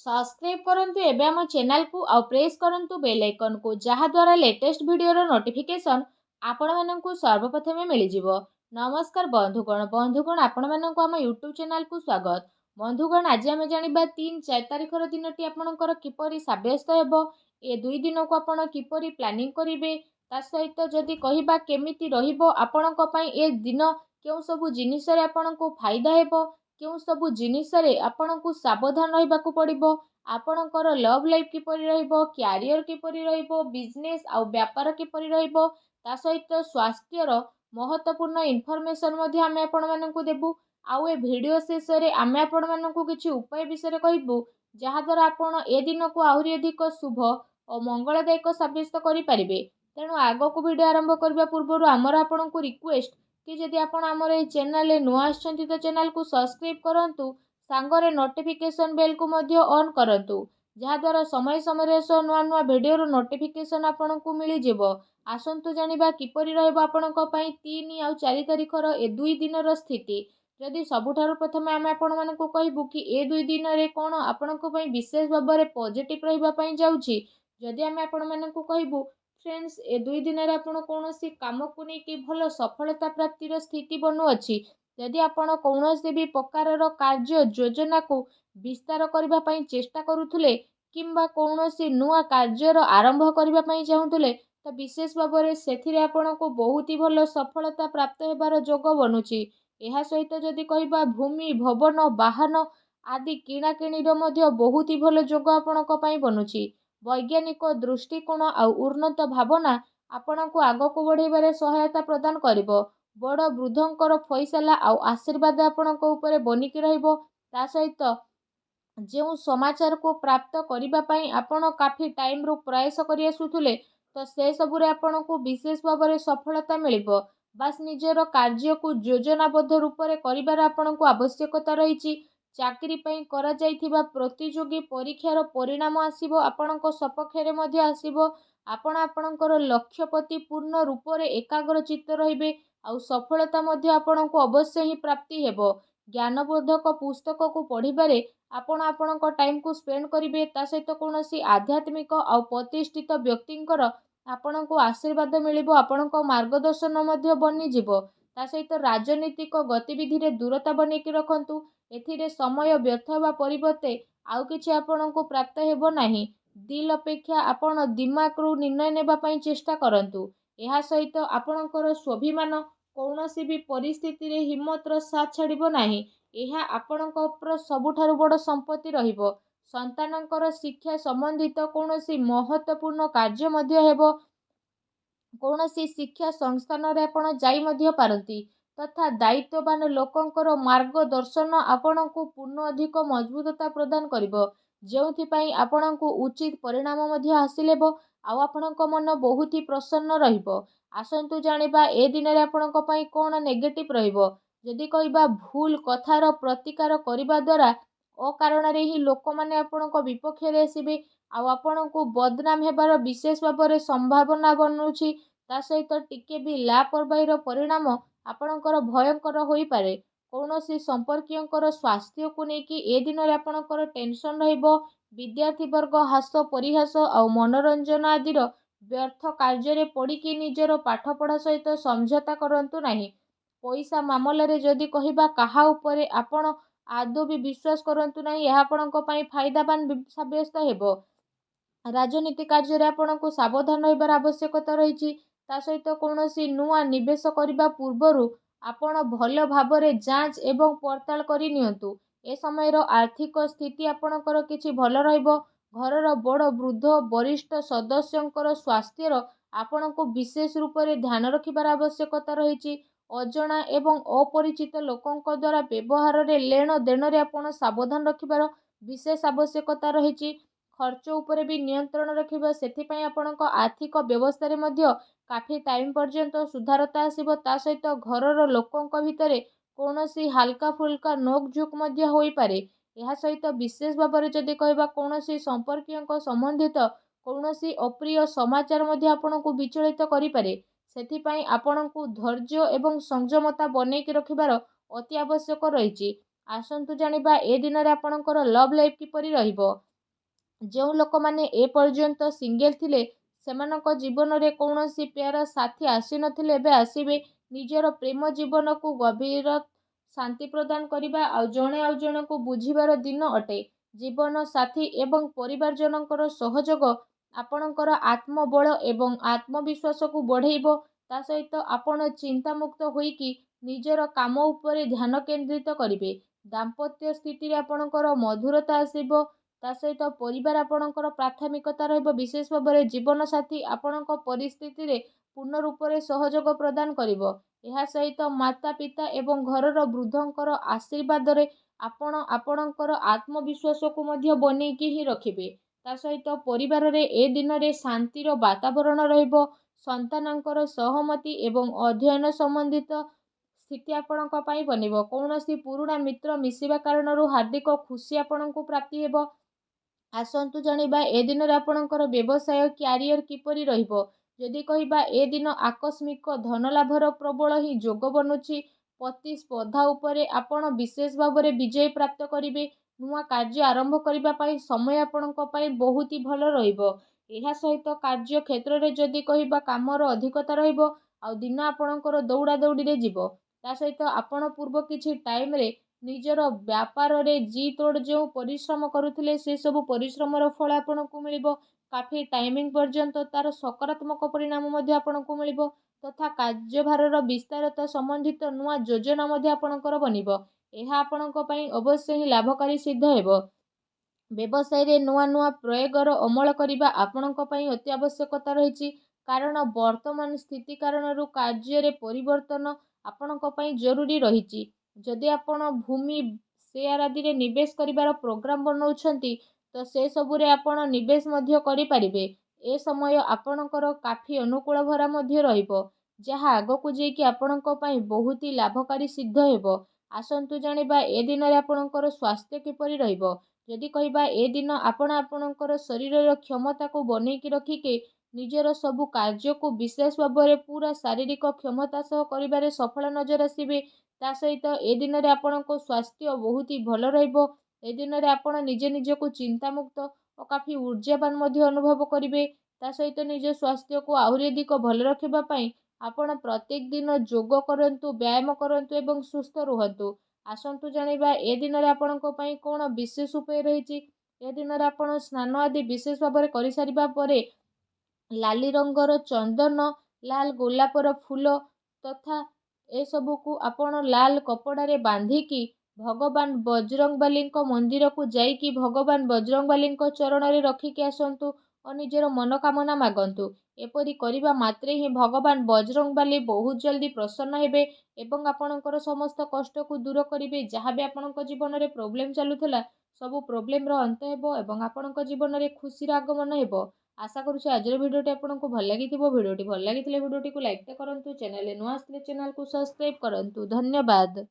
Subscribe करंतु एबे हम चैनल को आउ प्रेस करंतु बेल आइकन को जहा द्वारा लेटेस्ट वीडियो रो नोटिफिकेशन आपण माननकु सर्वप्रथमे मिली जिवो। नमस्कार बंधुगण आपण माननकु हम यूट्यूब चैनल को स्वागत। बंधुगण आज आम जानिबा 3-4 तारिखर दिनटी आपणकर किपरि साब्यस्त हेबो, ए 2 दिन को आपण किपरि प्लानिंग करिवे, ता सहित जदि कहिबा केमिति रहिबो आपणक पई ए दिन, केउ सब जिनिस रे आपणको फायदा हेबो, केउ सबु जिनिस रे आपणको सावधान रहिबाकु पड़िबो, आपणकर लव लाइफ किपरि रहिबो, क्यारियर किपरि रहिबो, बिजनेस आउ व्यापार किपरि रहिबो, ता सहित स्वास्थ्यर महत्वपूर्ण इनफॉरमेशन मध्ये आमे आपण माननकु देबु। आउ ए वीडियो शेष रे आमे आपण माननकु किछि उपाय विषय कहबु, जहा द्वारा आपण ए दिन को आहुरी अधिक शुभ और मंगलदायक साब्यस्त करि परिबे। तेणु आगो को वीडियो आरंभ करबा पूर्व आमर आपणको रिक्वेस्ट कि जदि आपण आमर ए चैनल नुआ आछंती तो चैनल को सब्सक्राइब करंतु, सांगरे नोटिफिकेशन बेल को मध्य ऑन करंतु, जहा द्वारा समय समय सो नुआ नुआ वीडियो रो नोटिफिकेशन आपणको मिली जिवो। आसंतु जानिबा किपरि रहबो आपणको पई 3 आउ 4 तारिखर ए 2 दिनर स्थिति। जदि सबुठारु प्रथमे आमे आपण मानकु कहबु कि ए 2 दिन रे कोन आपणको पई विशेष भाबरे पॉजिटिव रहिबा पई जाउछि। जदि आमे आपण मानकु कहबु फ्रेंड्स ए 2 दिन रे आपण कोनोसी काम को नै कि भलो सफलता प्राप्तिर स्थिति बनु अछि। जदि आपण कौनसी भी प्रकारर कार्य योजना को विस्तार करबा पई चेष्टा करूथुले, किंबा कौनसी नुआ कार्यर आरंभ करबा पई चाहुथुले, तो विशेष भाबरे सेथिरे आपणको बहुत ही भलो सफलता प्राप्त हेबार जोग बनुछि। एहा सहित जदि कहिबा भूमि भवन वाहन आदि किणा किणीर मध्य बहुत ही भलो जोग आपणको पई बनुछि। वैज्ञानिक दृष्टिकोण आउ उन्नत भावना आपणको आगको बढ़ेबारे सहायता प्रदान करिवो। बड़ वृद्धंकर फैसला आउ आशीर्वाद आपणको उपरे बनिकी रहिबो। ता सहित जो समाचार को प्राप्त करिबा पई आपण काफी टाइम रो प्रयास करि आसुथुले, तो से सबुरे आपणको विशेष भाबरे सफलता मिलिबो। बास निजर कार्य को योजनाबद्ध रूप रे करिबार आपणको आवश्यकता रहिछि। चाकरी पई करा जाइथिबा प्रतियोगी परीक्षार परिणाम आसीबो, आपणको सपक्षरे मध्ये आसीबो। आपण आपणकर लक्ष्य प्रति पूर्ण रूप रे एकाग्र चित्त रहिबे, आउ सफलता मध्ये आपणको अवश्य ही प्राप्ति हेबो। ज्ञानबोधक पुस्तक को पढ़िबारे आपण आपणको टाइम को स्पेंड करिवे। ता सहित कोनोसी आध्यात्मिक आउ प्रतिष्ठित व्यक्तिंकर आपणको आशीर्वाद मिलिबो, आपणको मार्गदर्शन मध्ये बनि जिवो। ता सहित राजनीतिक गतिविधि रे दूरता बनेकी रखंतु। एथिरे समय व्यर्थ हेबा परिवर्ते आउ किछि आपणको प्राप्त हेबो नाही। दिल अपेक्षा आपण दिमाग रू निर्णय नेबा पई चेष्टा करंतु। एहा सहित आपणकर स्वाभिमान कौनसी भी परिस्थिति रे हिम्मत रो साथ छाड़िबो नाही। एहा आपणकर सबुठारु बड़ संपत्ति रहिबो। संतानकर शिक्षा संबंधित कौनसी महत्वपूर्ण कार्य मध्य हेबो। कौनसी शिक्षा संस्थान रे आपण जाई मध्य पारंती, तथा दायित्ववान लोकंकर मार्गदर्शन आपणको पूर्ण अधिक मजबूतता प्रदान करिवो, जेउथि पई आपणको उचित परिणाम मध्य हासिलेबो। आउ आपणको मन बहुत ही प्रसन्न रहिबो। आसंतु जानिबा ए दिन रे आपणको पई कोन नेगेटिव रहिबो। जदि कहिबा भूल कथार प्रतिकार करिबा द्वारा अकारण रे ही लोक माने आपणको विपक्ष रे आसीबे, आउ आपणको बदनाम हेबार विशेष भाबरे संभावना बनुछि। ता सहित टिके भी लापरवाहीर परिणाम आपणकर भयंकर होई पारे। कौनसी संपर्कीयंकर स्वास्थ्य को नेकी ए दिन रे आपणकर टेंशन रहिबो। विद्यार्थी वर्ग हास परिहास आउ मनोरंजन आदिर व्यर्थ कार्य रे पड़िकी निजर पाठपढ़ा सहित समझौता करंतु नाही। पैसा मामला रे जदि कहिबा काहा उपरे आपण आदौ भी विश्वास करंतु नाही, एहा आपणको पई फायदावान साब्यस्त हेबो। राजनीति कार्य रे आपणको सावधान रहिबार आवश्यकता रहिछि। ता सहित कौनसी नुआ निवेश करिबा पूर्वरु आपण भल भाबरे जांच एवं पड़ताल करि नियंतु। ए समयर आर्थिक स्थिति आपणकर किछि भल रहिबो। घरर बड़ वृद्ध वरिष्ठ सदस्यंकर स्वास्थ्यर आपणको विशेष रूप रे ध्यान रखिबार आवश्यकता रहिछि। अजणा एवं अपरिचित लोकंक द्वारा व्यवहार रे लेन देन रे आपण सावधान रखिबार विशेष आवश्यकता रहिछि। खर्च उपरे भी नियंत्रण रखिबा, सेथि पई आपणको आर्थिक व्यवस्था रे मध्य काफी टाइम पर्यंत सुधारता आसीबो। ता सहित घरर लोकंक भितरे कौनसी हालका फुल्का नोक झोक मध्य होई पारे। एहा सहित विशेष भाबरे जदि कहिबा कौनसी संपर्कीयंक संबंधित कौनसी अप्रिय समाचार मध्य आपणको विचलित करि पारे। सेथि पई आपणको धैर्य एवं संयमता बनेकी रखिबार अति आवश्यक रहिछि। आसंतु जानिबा ए दिन रे आपणकर लव लाइफ किपरि रहिबो। ଯେଉଁ ଲୋକମାନେ ଏପର୍ଯ୍ୟନ୍ତ ସିଙ୍ଗେଲ ଥିଲେ ସେମାନଙ୍କ ଜୀବନରେ କୌଣସି ପ୍ୟାର ସାଥୀ ଆସିନଥିଲେ ଏବେ ଆସିବେ। ନିଜର ପ୍ରେମ ଜୀବନକୁ ଗଭୀର ଶାନ୍ତି ପ୍ରଦାନ କରିବା ଆଉ ଜଣକୁ ବୁଝିବାର ଦିନ ଅଟେ। ଜୀବନ ସାଥୀ ଏବଂ ପରିବାରଜନଙ୍କର ସହଯୋଗ ଆପଣଙ୍କର ଆତ୍ମବଳ ଏବଂ ଆତ୍ମବିଶ୍ୱାସକୁ ବଢ଼େଇବ। ତା ସହିତ ଆପଣ ଚିନ୍ତାମୁକ୍ତ ହୋଇକି ନିଜର କାମ ଉପରେ ଧ୍ୟାନ କେନ୍ଦ୍ରିତ କରିବେ। ଦାମ୍ପତ୍ୟ ସ୍ଥିତିରେ ଆପଣଙ୍କର ମଧୁରତା ଆସିବ। ତା ସହିତ ପରିବାର ଆପଣଙ୍କର ପ୍ରାଥମିକତା ରହିବ। ବିଶେଷ ଭାବରେ ଜୀବନସାଥୀ ଆପଣଙ୍କ ପରିସ୍ଥିତିରେ ପୂର୍ଣ୍ଣ ରୂପରେ ସହଯୋଗ ପ୍ରଦାନ କରିବ। ଏହା ସହିତ ମାତା ପିତା ଏବଂ ଘରର ବୃଦ୍ଧଙ୍କର ଆଶୀର୍ବାଦରେ ଆପଣ ଆପଣଙ୍କର ଆତ୍ମବିଶ୍ୱାସକୁ ମଧ୍ୟ ବନେଇକି ହିଁ ରଖିବେ। ତା ସହିତ ପରିବାରରେ ଏ ଦିନରେ ଶାନ୍ତିର ବାତାବରଣ ରହିବ। ସନ୍ତାନଙ୍କର ସହମତି ଏବଂ ଅଧ୍ୟୟନ ସମ୍ବନ୍ଧିତ ସ୍ଥିତି ଆପଣଙ୍କ ପାଇଁ ବନିବ। କୌଣସି ପୁରୁଣା ମିତ୍ର ମିଶିବା କାରଣରୁ ହାର୍ଦ୍ଦିକ ଖୁସି ଆପଣଙ୍କୁ ପ୍ରାପ୍ତି ହେବ। ଆସନ୍ତୁ ଜାଣିବା ଏ ଦିନରେ ଆପଣଙ୍କର ବ୍ୟବସାୟ କ୍ୟାରିୟର କିପରି ରହିବ। ଯଦି କହିବା ଏ ଦିନ ଆକସ୍ମିକ ଧନଲାଭର ପ୍ରବଳ ହିଁ ଯୋଗ ବନୁଛି। ପ୍ରତିସ୍ପର୍ଦ୍ଧା ଉପରେ ଆପଣ ବିଶେଷ ଭାବରେ ବିଜୟ ପ୍ରାପ୍ତ କରିବେ। ନୂଆ କାର୍ଯ୍ୟ ଆରମ୍ଭ କରିବା ପାଇଁ ସମୟ ଆପଣଙ୍କ ପାଇଁ ବହୁତ ହି ଭଲ ରହିବ। ଏହା ସହିତ କାର୍ଯ୍ୟ କ୍ଷେତ୍ରରେ ଯଦି କହିବା କାମର ଅଧିକତା ରହିବ ଆଉ ଦିନ ଆପଣଙ୍କର ଦୌଡ଼ା ଦୌଡ଼ିରେ ଯିବ। ତା ସହିତ ଆପଣ ପୂର୍ବ କିଛି ଟାଇମରେ ନିଜର ବ୍ୟାପାରରେ ଜି ତୋଡ଼ ଯେଉଁ ପରିଶ୍ରମ କରୁଥିଲେ ସେସବୁ ପରିଶ୍ରମର ଫଳ ଆପଣଙ୍କୁ ମିଳିବ। କାଫି ଟାଇମିଂ ପର୍ଯ୍ୟନ୍ତ ତାର ସକାରାତ୍ମକ ପରିଣାମ ମଧ୍ୟ ଆପଣଙ୍କୁ ମିଳିବ ତଥା କାର୍ଯ୍ୟଭାରର ବିସ୍ତାରତା ସମ୍ବନ୍ଧିତ ନୂଆ ଯୋଜନା ମଧ୍ୟ ଆପଣଙ୍କର ବନିବ। ଏହା ଆପଣଙ୍କ ପାଇଁ ଅବଶ୍ୟ ହିଁ ଲାଭକାରୀ ସିଦ୍ଧ ହେବ। ବ୍ୟବସାୟରେ ନୂଆ ନୂଆ ପ୍ରୟୋଗର ଅମଳ କରିବା ଆପଣଙ୍କ ପାଇଁ ଅତି ଆବଶ୍ୟକତା ରହିଛି। କାରଣ ବର୍ତ୍ତମାନ ସ୍ଥିତି କାରଣରୁ କାର୍ଯ୍ୟରେ ପରିବର୍ତ୍ତନ ଆପଣଙ୍କ ପାଇଁ ଜରୁରୀ ରହିଛି। ଯଦି ଆପଣ ଭୂମି ସେୟାର ଆଦିରେ ନିବେଶ କରିବାର ପ୍ରୋଗ୍ରାମ ବନାଉଛନ୍ତି ତ ସେସବୁରେ ଆପଣ ନିବେଶ ମଧ୍ୟ କରିପାରିବେ। ଏ ସମୟ ଆପଣଙ୍କର କାଫି ଅନୁକୂଳ ଭରା ମଧ୍ୟ ରହିବ ଯାହା ଆଗକୁ ଯାଇକି ଆପଣଙ୍କ ପାଇଁ ବହୁତ ହି ଲାଭକାରୀ ସିଦ୍ଧ ହେବ। ଆସନ୍ତୁ ଜାଣିବା ଏ ଦିନରେ ଆପଣଙ୍କର ସ୍ୱାସ୍ଥ୍ୟ କିପରି ରହିବ। ଯଦି କହିବା ଏ ଦିନ ଆପଣ ଆପଣଙ୍କର ଶରୀରର କ୍ଷମତାକୁ ବନେଇକି ରଖିକି ନିଜର ସବୁ କାର୍ଯ୍ୟକୁ ବିଶେଷ ଭାବରେ ପୁରା ଶାରୀରିକ କ୍ଷମତା ସହ କରିବାରେ ସଫଳ ନଜର ଆସିବେ। ତା ସହିତ ଏ ଦିନରେ ଆପଣଙ୍କ ସ୍ୱାସ୍ଥ୍ୟ ବହୁତ ହି ଭଲ ରହିବ। ଏ ଦିନରେ ଆପଣ ନିଜକୁ ଚିନ୍ତାମୁକ୍ତ ଓ କାଫି ଊର୍ଜାବାନ ମଧ୍ୟ ଅନୁଭବ କରିବେ। ତା ସହିତ ନିଜ ସ୍ୱାସ୍ଥ୍ୟକୁ ଆହୁରି ଅଧିକ ଭଲ ରଖିବା ପାଇଁ ଆପଣ ପ୍ରତ୍ୟେକ ଦିନ ଯୋଗ କରନ୍ତୁ, ବ୍ୟାୟାମ କରନ୍ତୁ ଏବଂ ସୁସ୍ଥ ରୁହନ୍ତୁ। ଆସନ୍ତୁ ଜାଣିବା ଏ ଦିନରେ ଆପଣଙ୍କ ପାଇଁ କ'ଣ ବିଶେଷ ଉପାୟ ରହିଛି। ଏ ଦିନରେ ଆପଣ ସ୍ନାନ ଆଦି ବିଶେଷ ଭାବରେ କରିସାରିବା ପରେ ଲାଲି ରଙ୍ଗର ଚନ୍ଦନ, ଲାଲ ଗୋଲାପର ଫୁଲ ତଥା ଏସବୁକୁ ଆପଣ ଲାଲ କପଡ଼ାରେ ବାନ୍ଧିକି ଭଗବାନ ବଜରଙ୍ଗବାଲୀଙ୍କ ମନ୍ଦିରକୁ ଯାଇକି ଭଗବାନ ବଜରଙ୍ଗବାଲୀଙ୍କ ଚରଣରେ ରଖିକି ଆସନ୍ତୁ ଓ ନିଜର ମନୋକାମନା ମାଗନ୍ତୁ। ଏପରି କରିବା ମାତ୍ରେ ହିଁ ଭଗବାନ ବଜରଙ୍ଗବାଲୀ ବହୁତ ଜଲ୍ଦି ପ୍ରସନ୍ନ ହେବେ ଏବଂ ଆପଣଙ୍କର ସମସ୍ତ କଷ୍ଟକୁ ଦୂର କରିବେ। ଯାହା ବି ଆପଣଙ୍କ ଜୀବନରେ ପ୍ରୋବ୍ଲେମ ଚାଲୁଥିଲା ସବୁ ପ୍ରୋବ୍ଲେମର ଅନ୍ତ ହେବ ଏବଂ ଆପଣଙ୍କ ଜୀବନରେ ଖୁସିର ଆଗମନ ହେବ। ଆଶା କରୁଛି ଆଜିର ଭିଡ଼ିଓଟି ଆପଣଙ୍କୁ ଭଲ ଲାଗିଥିବ। ଭିଡ଼ିଓଟି ଭଲ ଲାଗିଥିଲେ ଭିଡ଼ିଓଟିକୁ ଲାଇକ୍ କରନ୍ତୁ। ଚ୍ୟାନେଲରେ ନୂଆ ଆସିଥିଲେ ଚ୍ୟାନେଲକୁ ସବସ୍କ୍ରାଇବ୍ କରନ୍ତୁ। ଧନ୍ୟବାଦ।